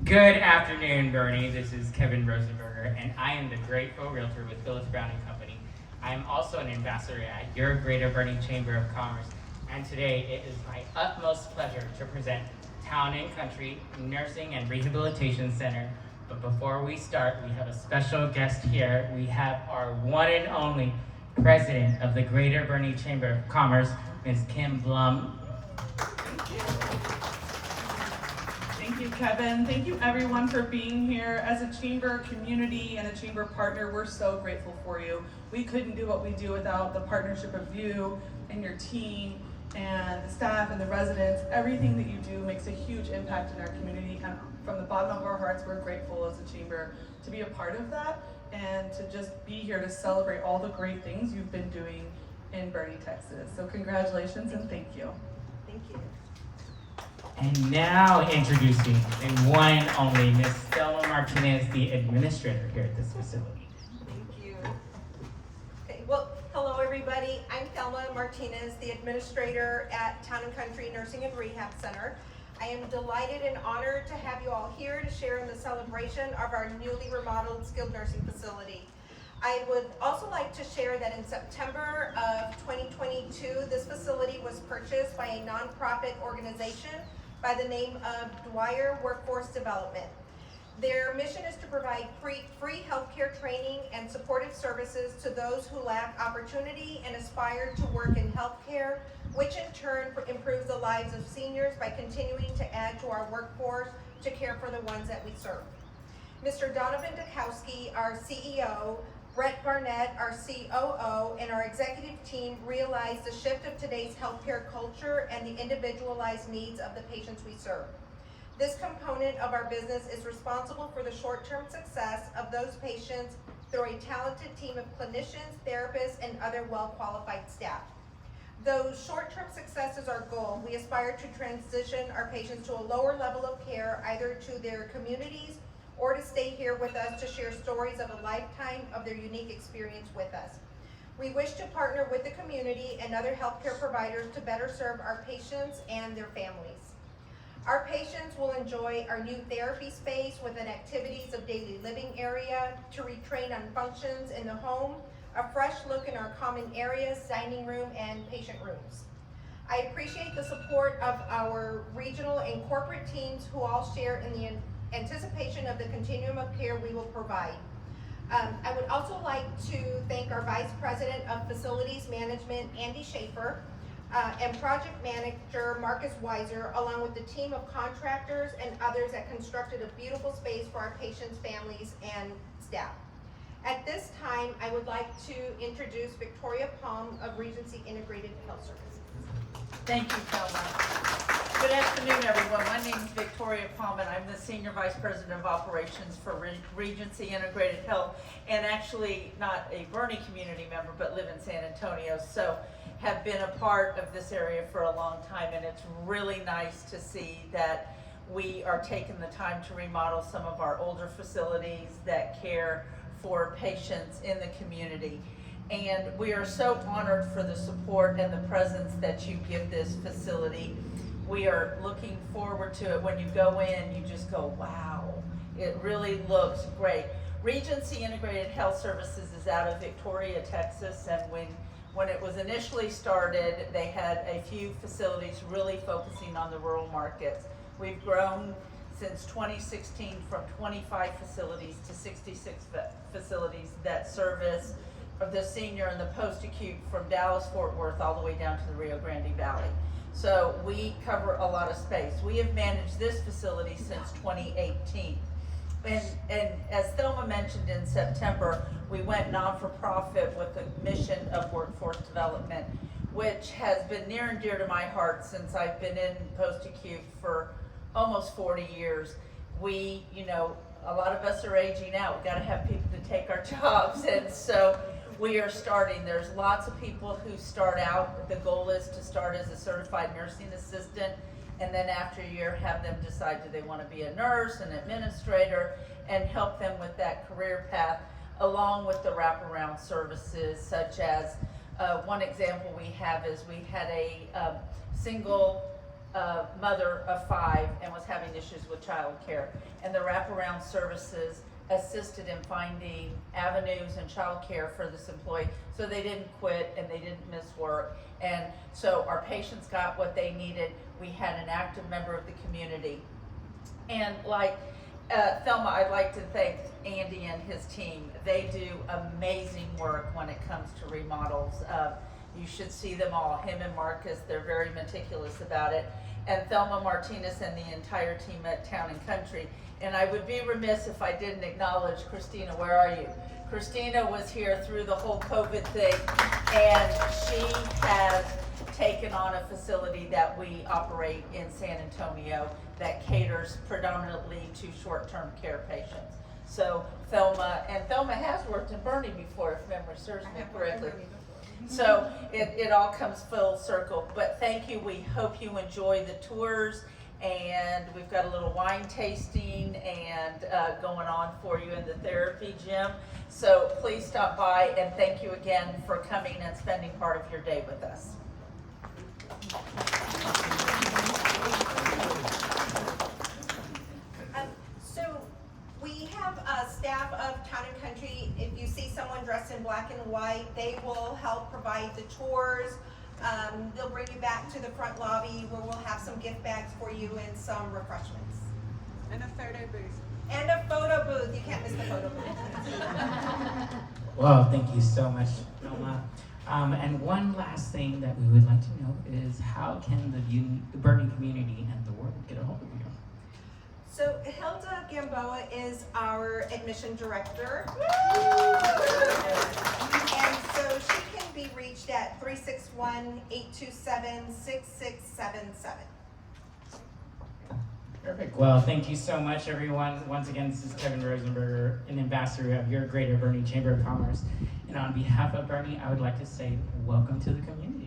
Good afternoon, Bernie. This is Kevin Rosenberger, and I am the Grateful Realtor with Phyllis Brown and Company. I am also an ambassador at your Greater Bernie Chamber of Commerce, and today it is my utmost pleasure to present Town and Country Nursing and Rehabilitation Center. But before we start, we have a special guest here. We have our one and only President of the Greater Bernie Chamber of Commerce, Ms. Kim Blum. Thank you. Thank you, Kevin. Thank you, everyone, for being here. As a chamber community and a chamber partner, we're so grateful for you. We couldn't do what we do without the partnership of you and your team and the staff and the residents. Everything that you do makes a huge impact in our community, and from the bottom of our hearts, we're grateful as a chamber to be a part of that and to just be here to celebrate all the great things you've been doing in Boerne, Texas. So congratulations and thank you. Thank you. And now introducing the one and only Ms. Thelma Martinez, the administrator here at this facility. Thank you. Okay, well, hello everybody. I'm Thelma Martinez, the administrator at Town and Country Nursing and Rehab Center. I am delighted and honored to have you all here to share in the celebration of our newly remodeled skilled nursing facility. I would also like to share that in September of 2022, this facility was purchased by a nonprofit organization by the name of Dwyer Workforce Development. Their mission is to provide free healthcare training and supportive services to those who lack opportunity and aspire to work in healthcare, which in turn improves the lives of seniors by continuing to add to our workforce to care for the ones that we serve. Mr. Donovan Dukowski, our CEO, Brett Garnett, our COO, and our executive team realize the shift of today's healthcare culture and the individualized needs of the patients we serve. This component of our business is responsible for the short-term success of those patients through a talented team of clinicians, therapists, and other well-qualified staff. Though short-term success is our goal, we aspire to transition our patients to a lower level of care, either to their communities or to stay here with us to share stories of a lifetime of their unique experience with us. We wish to partner with the community and other healthcare providers to better serve our patients and their families. Our patients will enjoy our new therapy space with an activities of daily living area to retrain on functions in the home, a fresh look in our common areas, dining room, and patient rooms. I appreciate the support of our regional and corporate teams who all share in the anticipation of the continuum of care we will provide. I would also like to thank our Vice President of Facilities Management, Andy Schaefer, and Project Manager, Marcus Weiser, along with the team of contractors and others that constructed a beautiful space for our patients, families, and staff. At this time, I would like to introduce Victoria Palm of Regency Integrated Health Services. Thank you, Thelma. Good afternoon, everyone. My name is Victoria Palm, and I'm the Senior Vice President of Operations for Regency Integrated Health, and actually not a Boerne community member, but live in San Antonio, so have been a part of this area for a long time, and it's really nice to see that we are taking the time to remodel some of our older facilities that care for patients in the community. And we are so honored for the support and the presence that you give this facility. We are looking forward to it. When you go in, you just go, wow, it really looks great. Regency Integrated Health Services is out of Victoria, Texas, and when it was initially started, they had a few facilities really focusing on the rural markets. We've grown since 2016 from 25 facilities to 66 facilities that service of the senior and the post-acute from Dallas-Fort Worth all the way down to the Rio Grande Valley. So we cover a lot of space. We have managed this facility since 2018. And as Thelma mentioned, in September, we went non-for-profit with the mission of workforce development, which has been near and dear to my heart since I've been in post-acute for almost 40 years. We, a lot of us are aging out. We've got to have people to take our jobs, and so we are starting. There's lots of people who start out. The goal is to start as a certified nursing assistant, and then after a year have them decide, do they want to be a nurse, an administrator, and help them with that career path, along with the wraparound services, such as one example we have is we had a single a mother of 5 and was having issues with childcare. And the wraparound services assisted in finding avenues and childcare for this employee so they didn't quit and they didn't miss work. And so our patients got what they needed. We had an active member of the community. And like Thelma, I'd like to thank Andy and his team. They do amazing work when it comes to remodels. You should see them all, him and Marcus, they're very meticulous about it. And Thelma Martinez and the entire team at Town and Country. And I would be remiss if I didn't acknowledge Christina. Where are you? Christina was here through the whole COVID thing, and she has taken on a facility that we operate in San Antonio that caters predominantly to short-term care patients. So Thelma has worked in Boerne before, if memory serves me correctly. So it all comes full circle. But thank you. We hope you enjoy the tours. And we've got a little wine tasting and going on for you in the therapy gym. So please stop by, and thank you again for coming and spending part of your day with us. So we have a staff of Town and Country. If you see someone dressed in black and white, they will help provide the tours. They'll bring you back to the front lobby where we'll have some gift bags for you and some refreshments. And a photo booth. And a photo booth. You can't miss the photo booth. Well, thank you so much, Thelma. And one last thing that we would like to know is how can the Boerne community and the world get a hold of you? So Hilda Gamboa is our admission director. And so she can be reached at 361-827-6677. Perfect. Well, thank you so much, everyone. Once again, this is Kevin Rosenberger, an ambassador of your Greater Boerne Chamber of Commerce. And on behalf of Boerne, I would like to say welcome to the community.